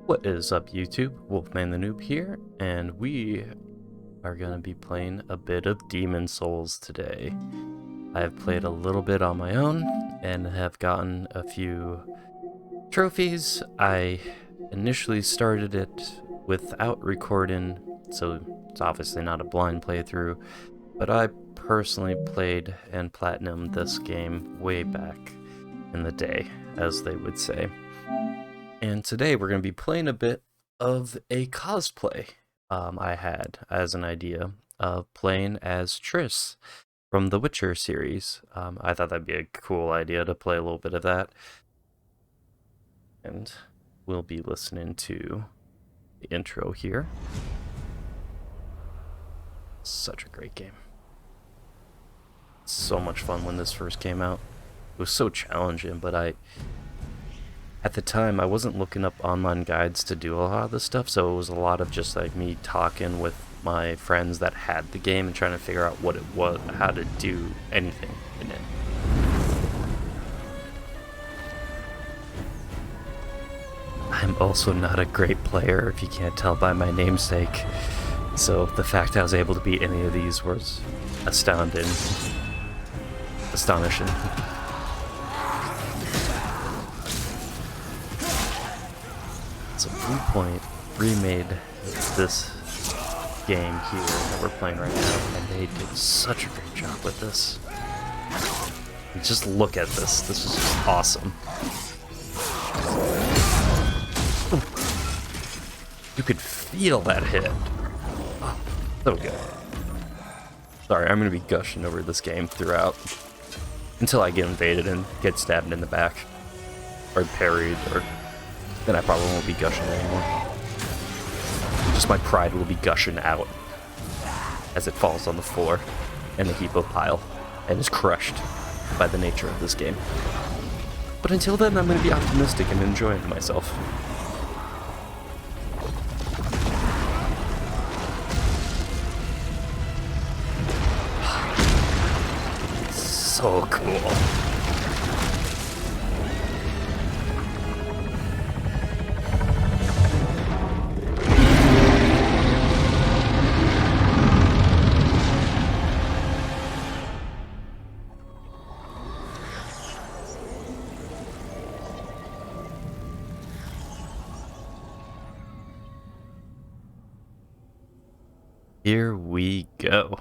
What is up, YouTube? WolfmanTheNoob here, and we are going to be playing a bit of Demon Souls today. I have played a little bit on my own and have gotten a few trophies. I initially started it without recording, so it's obviously not a blind playthrough, but I personally played and platinumed this game way back in the day, as they would say. And today we're going to be playing a bit of a cosplay I had as an idea of playing as Triss from the Witcher series. I thought that'd be a cool idea to play a little bit of that. And we'll be listening to the intro here. Such a great game. So much fun when this first came out. It was so challenging, but at the time, I wasn't looking up online guides to do a lot of this stuff, so it was a lot of just like me talking with my friends that had the game and trying to figure out what it was, how to do anything in it. I'm also not a great player, if you can't tell by my namesake, so the fact I was able to beat any of these was astonishing. So Bluepoint remade this game here that we're playing right now, and they did such a great job with this. And just look at this. This is just awesome. Ooh. You could feel that hit. Oh, so good. Sorry, I'm going to be gushing over this game throughout until I get invaded and get stabbed in the back, or parried, or then I probably won't be gushing anymore. Just my pride will be gushing out as it falls on the floor in a heap of pile and is crushed by the nature of this game. But until then, I'm going to be optimistic and enjoying myself. So cool. Here we go.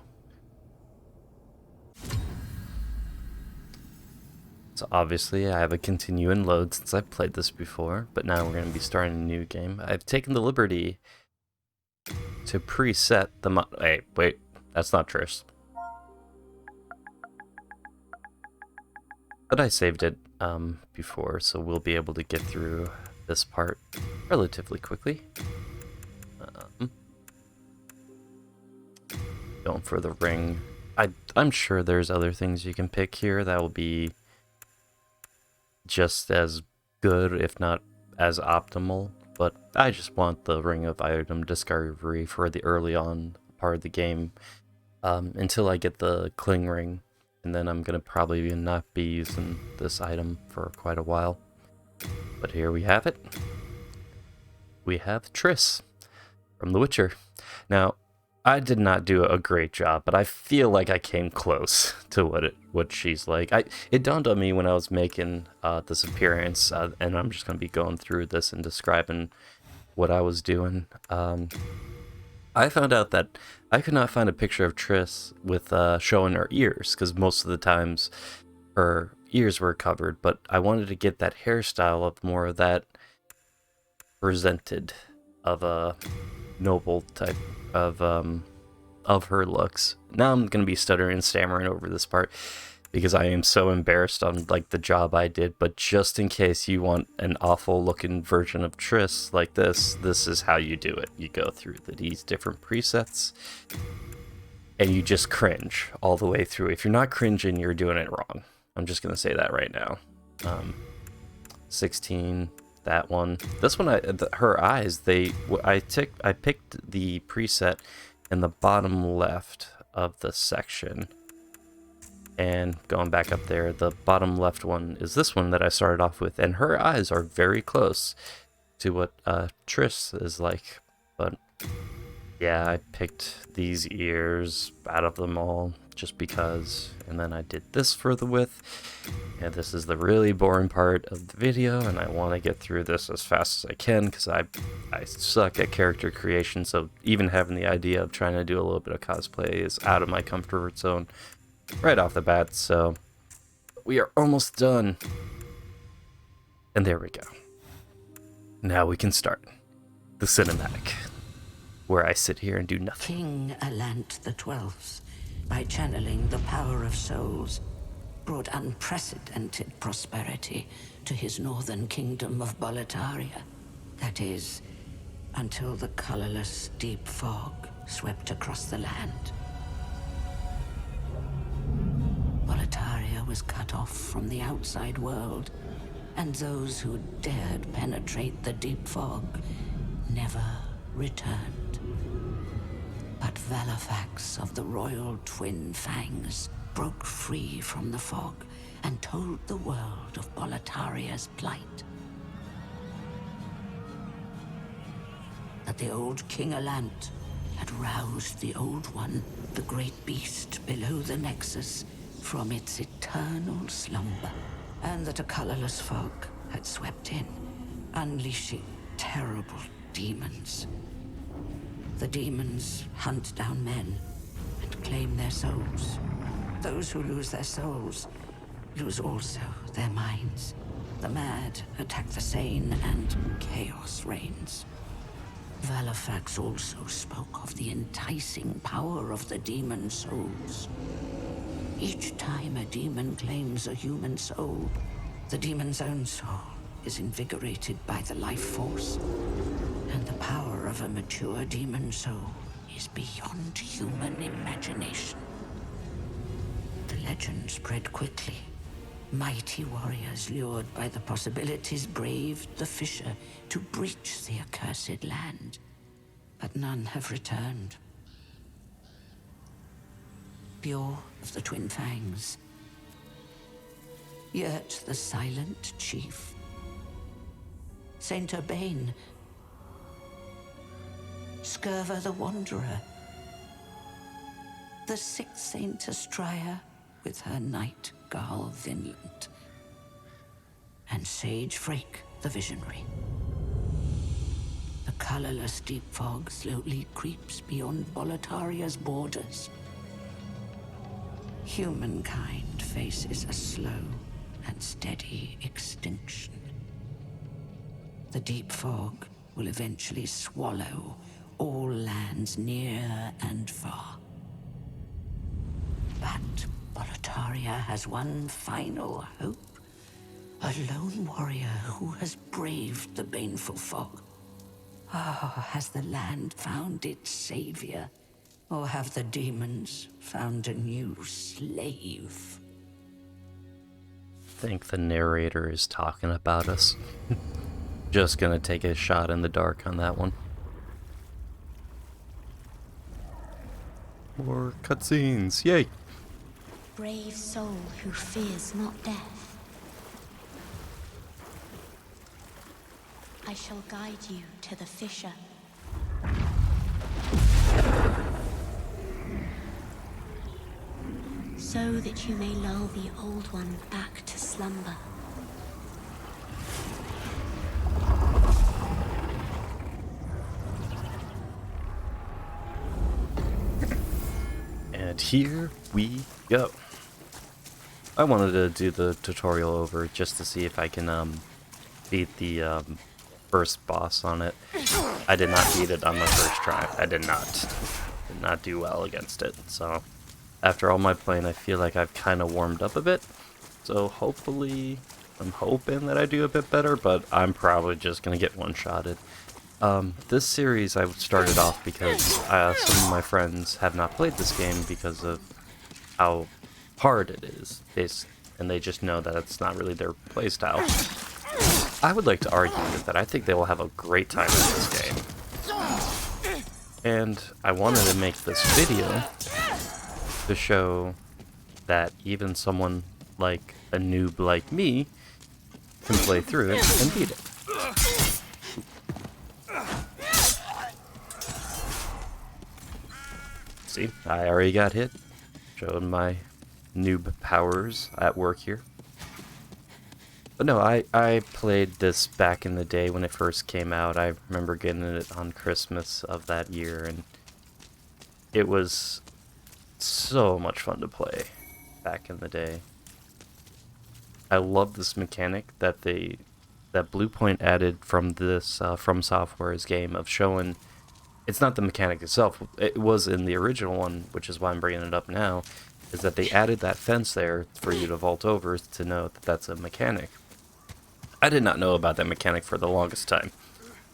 So obviously I have a continue and load since I've played this before, but now we're going to be starting a new game. I've taken the liberty to preset the wait, that's not Triss. But I saved it before, so we'll be able to get through this part relatively quickly. Going for the ring. I'm sure there's other things you can pick here that will be just as good, if not as optimal, but I just want the Ring of Item Discovery for the early on part of the game until I get the Cling Ring, and then I'm gonna probably not be using this item for quite a while. But here we have it. We have Triss from The Witcher. Now, I did not do a great job, but I feel like I came close to what she's like. It dawned on me when I was making this appearance, and I'm just going to be going through this and describing what I was doing. I found out that I could not find a picture of Triss with showing her ears, because most of the times her ears were covered, but I wanted to get that hairstyle of more of that presented of a noble type of her looks. Now I'm gonna be stuttering and stammering over this part because I am so embarrassed on like the job I did, but just in case you want an awful looking version of Triss like this is how you do it. You go through these different presets and you just cringe all the way through. If you're not cringing, you're doing it wrong. I'm just gonna say that right now. 16, that one. This one, her eyes, I picked the preset in the bottom left of the section, and going back up there, the bottom left one is this one that I started off with, and her eyes are very close to what Triss is like. But yeah, I picked these ears out of them all just because, and then I did this for the width. And this is the really boring part of the video, and I want to get through this as fast as I can because I suck at character creation, so even having the idea of trying to do a little bit of cosplay is out of my comfort zone right off the bat. So we are almost done. And there we go. Now we can start the cinematic, where I sit here and do nothing. King Alant the XII, by channeling the power of souls, brought unprecedented prosperity to his northern kingdom of Boletaria. That is, until the colorless deep fog swept across the land. Boletaria was cut off from the outside world, and those who dared penetrate the deep fog never returned. But Valifax of the Royal Twin Fangs broke free from the fog and told the world of Boletaria's plight. That the old King Alant had roused the Old One, the great beast below the Nexus, from its eternal slumber, and that a colorless fog had swept in, unleashing terrible demons. The demons hunt down men and claim their souls. Those who lose their souls lose also their minds. The mad attack the sane, and chaos reigns. Valifax also spoke of the enticing power of the demon souls. Each time a demon claims a human soul, the demon's own soul is invigorated by the life force, and the power of a mature demon soul is beyond human imagination. The legend spread quickly. Mighty warriors lured by the possibilities braved the fissure to breach the accursed land, but none have returned. Pure of the Twin Fangs, yet the silent chief, Saint Urbane, Scurva the Wanderer, the sixth Saint Astraea with her night Garl Vinland, and Sage Frake the Visionary. The colorless deep fog slowly creeps beyond Boletaria's borders. Humankind faces a slow and steady extinction. The deep fog will eventually swallow all lands near and far. But Boletaria has one final hope. A lone warrior who has braved the baneful fog. Has the land found its savior? Or have the demons found a new slave? Think the narrator is talking about us. Just gonna take a shot in the dark on that one. More cutscenes, yay! Brave soul who fears not death. I shall guide you to the fissure. So that you may lull the Old One back to slumber. And here we go. I wanted to do the tutorial over just to see if I can beat the first boss on it. I did not beat it on my first try. I did not do well against it. So after all my playing, I feel like I've kind of warmed up a bit. So hopefully, I'm hoping that I do a bit better, but I'm probably just gonna get one-shotted. This series I started off because some of my friends have not played this game because of how hard it is, and they just know that it's not really their playstyle. I would like to argue that I think they will have a great time with this game. And I wanted to make this video to show that even someone like a noob like me can play through it and beat it. See, I already got hit. Showing my noob powers at work here. But no, I played this back in the day when it first came out. I remember getting it on Christmas of that year, and it was so much fun to play back in the day. I love this mechanic that Bluepoint added from this From Software's game of showing. It's not the mechanic itself. It was in the original one, which is why I'm bringing it up now. Is that they added that fence there for you to vault over to know that that's a mechanic. I did not know about that mechanic for the longest time,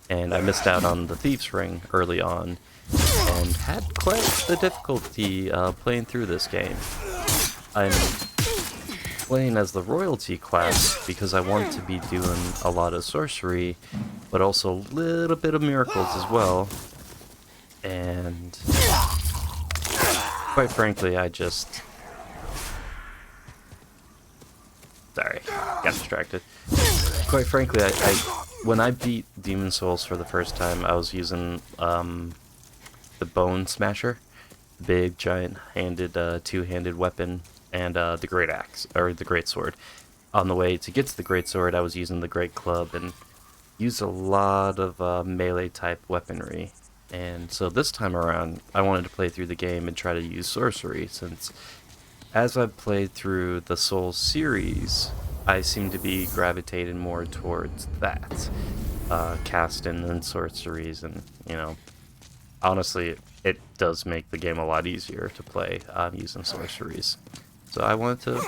and I missed out on the Thieves' Ring early on, and had quite the difficulty playing through this game. I'm playing as the royalty class because I want to be doing a lot of sorcery, but also a little bit of miracles as well, and quite frankly, I just... Sorry, got distracted. Quite frankly, when I beat Demon Souls for the first time, I was using the Bone Smasher, big giant handed two-handed weapon, and the Great Axe or the Great Sword. On the way to get to the Great Sword, I was using the Great Club and used a lot of melee type weaponry. And so this time around, I wanted to play through the game and try to use sorcery, since as I've played through the Souls series, I seem to be gravitating more towards that, casting and sorceries, and, you know, honestly, it does make the game a lot easier to play using sorceries. So I wanted to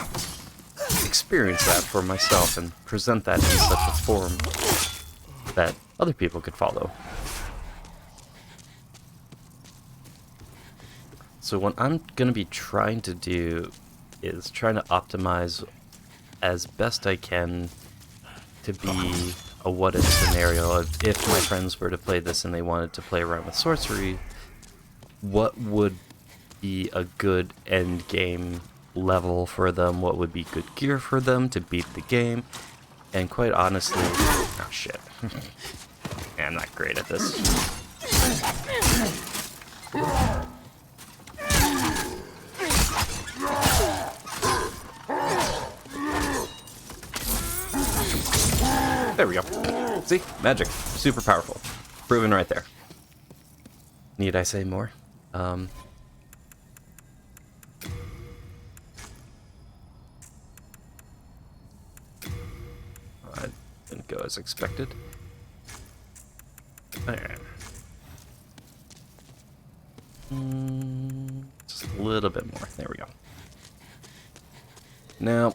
experience that for myself and present that in such a form that other people could follow. So what I'm going to be trying to do is trying to optimize as best I can to be a what-if scenario of if my friends were to play this and they wanted to play around with sorcery, what would be a good end game level for them, what would be good gear for them to beat the game, and quite honestly... Oh shit. Yeah, I'm not great at this. There we go. See? Magic. Super powerful. Proven right there. Need I say more? I didn't go as expected. Alright. Just a little bit more. There we go. Now,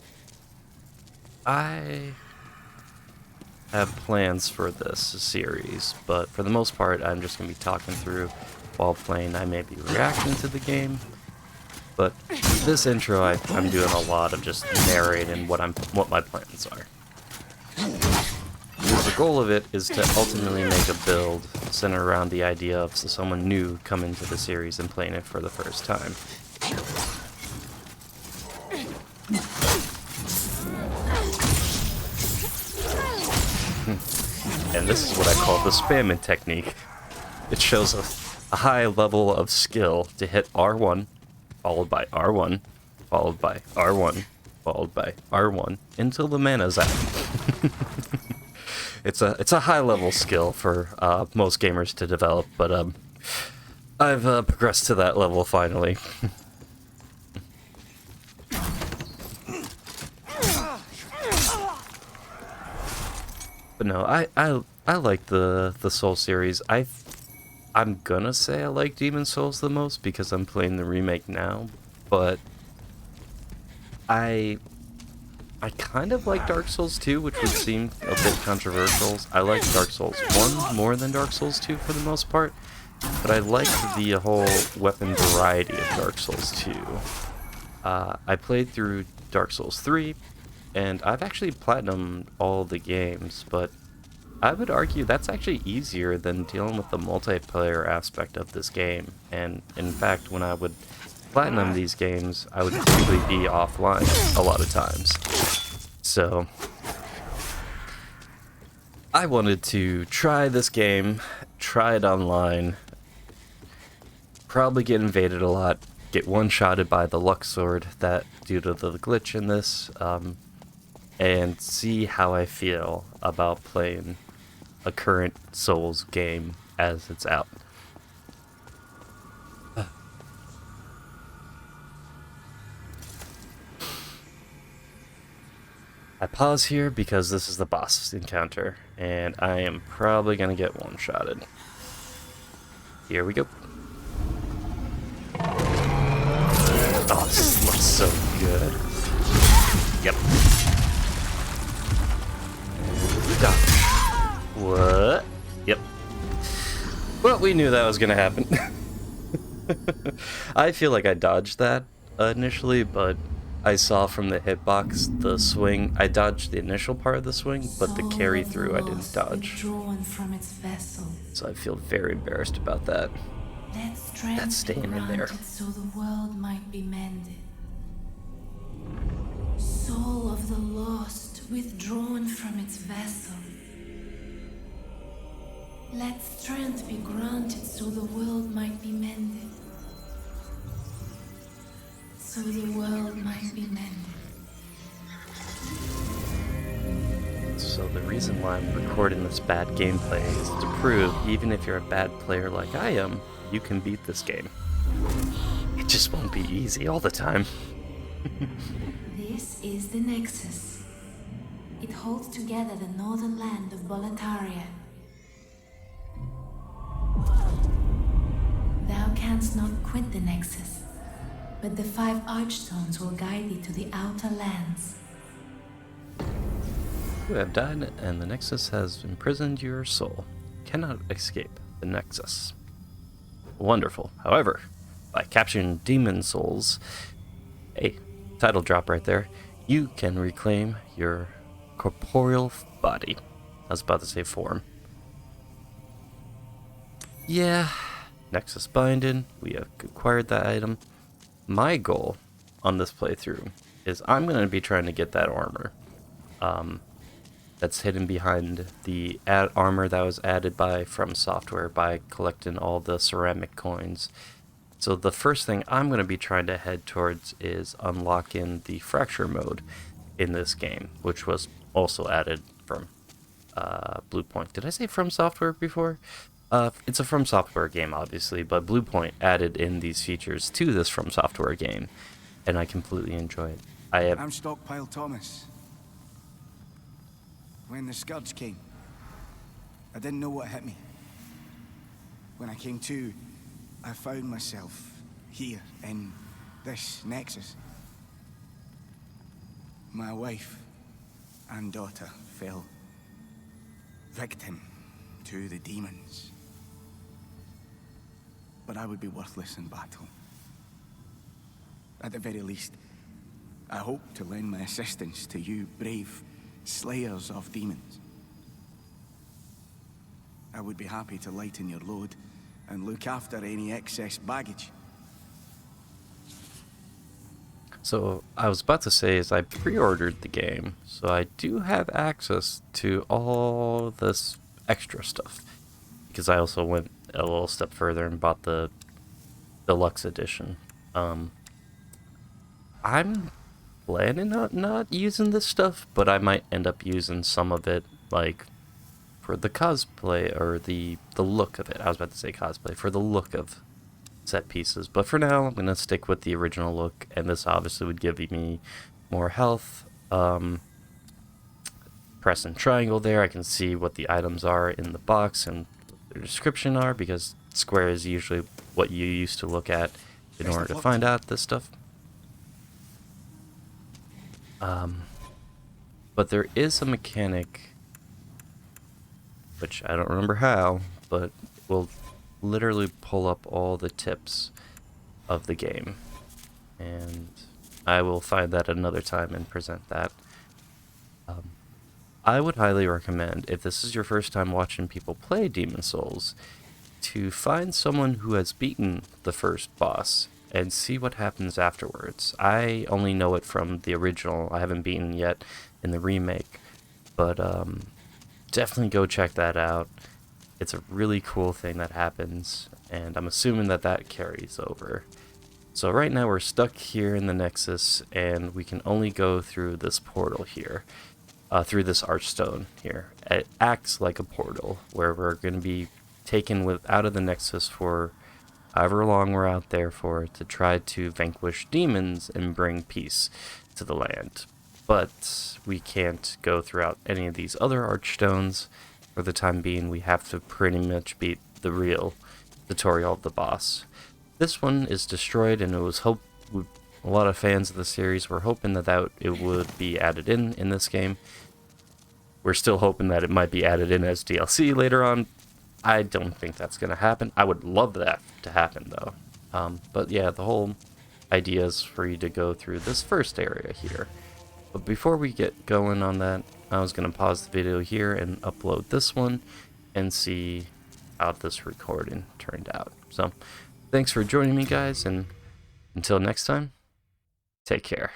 I have plans for this series, but for the most part, I'm just going to be talking through while playing. I may be reacting to the game, but this intro, I'm doing a lot of just narrating what my plans are. The goal of it is to ultimately make a build centered around the idea of someone new coming to the series and playing it for the first time. And this is what I call the spamming technique. It shows a high level of skill to hit R1, followed by R1, followed by R1, followed by R1, until the mana's out. It's a high level skill for most gamers to develop, but I've progressed to that level finally. But no, I like the Souls series. I'm gonna say I like Demon Souls the most because I'm playing the remake now, but I kind of like Dark Souls 2, which would seem a bit controversial. I like Dark Souls 1 more than Dark Souls 2 for the most part, but I like the whole weapon variety of Dark Souls 2. I played through Dark Souls 3, and I've actually platinumed all the games, but I would argue that's actually easier than dealing with the multiplayer aspect of this game. And in fact, when I would platinum these games, I would typically be offline a lot of times. So I wanted to try this game, try it online, probably get invaded a lot, get one-shotted by the luck sword that due to the glitch in this, and see how I feel about playing a current Souls game as it's out. I pause here because this is the boss encounter, and I am probably gonna get one-shotted. Here we go. Oh, this looks so good. Yep. What? Yep. Well, we knew that was gonna happen. I feel like I dodged that initially, but I saw from the hitbox the swing. I dodged the initial part of the swing, but the carry through I didn't dodge. From its vessel. So I feel very embarrassed about that. That's staying in there. So the world might be mended. Soul of the lost, withdrawn from its vessel. Let strength be granted so the world might be mended. So the world might be mended. So the reason why I'm recording this bad gameplay is to prove, even if you're a bad player like I am, you can beat this game. It just won't be easy all the time. This is the Nexus. It holds together the northern land of Boletaria. Thou canst not quit the Nexus, but the 5 archstones will guide thee to the outer lands. You have died, and the Nexus has imprisoned your soul. You cannot escape the Nexus. Wonderful. However, by capturing demon souls, hey, title drop right there, you can reclaim your corporeal body. I was about to say form. Yeah, Nexus binding, we have acquired that item. My goal on this playthrough is I'm going to be trying to get that armor. That's hidden behind the armor that was added by From Software by collecting all the ceramic coins. So the first thing I'm going to be trying to head towards is unlocking the fracture mode in this game, which was also added from Bluepoint. Did I say From Software before? It's a From Software game, obviously, but Bluepoint added in these features to this From Software game, and I completely enjoy it. I'm Stockpile Thomas. When the Scourge came, I didn't know what hit me. When I came to, I found myself here in this Nexus. My wife and daughter fell victim to the demons. But I would be worthless in battle. At the very least, I hope to lend my assistance to you brave slayers of demons. I would be happy to lighten your load and look after any excess baggage. So I was about to say is I pre-ordered the game, so I do have access to all this extra stuff. Because I also went a little step further and bought the deluxe edition. I'm planning on not using this stuff, but I might end up using some of it, like, for the cosplay, or the look of it. I was about to say cosplay, for the look of set pieces. But for now, I'm going to stick with the original look, and this obviously would give me more health. Pressing triangle there, I can see what the items are in the box and what their description are, because square is usually what you used to look at in order to find out this stuff. But there is a mechanic, which I don't remember how, but will literally pull up all the tips of the game. And I will find that another time and present that. I would highly recommend, if this is your first time watching people play Demon Souls, to find someone who has beaten the first boss and see what happens afterwards. I only know it from the original. I haven't beaten yet in the remake, but definitely go check that out. It's a really cool thing that happens, and I'm assuming that that carries over. So right now we're stuck here in the Nexus, and we can only go through this portal here, through this archstone here. It acts like a portal, where we're going to be taken out of the Nexus for however long we're out there for, to try to vanquish demons and bring peace to the land. But we can't go throughout any of these other archstones. For the time being, we have to pretty much beat the real tutorial of the boss. This one is destroyed, and it was a lot of fans of the series were hoping that it would be added in this game. We're still hoping that it might be added in as DLC later on. I don't think that's going to happen. I would love that to happen, though. But yeah, the whole idea is for you to go through this first area here. But before we get going on that, I was going to pause the video here and upload this one and see how this recording turned out. So, thanks for joining me, guys, and until next time, take care.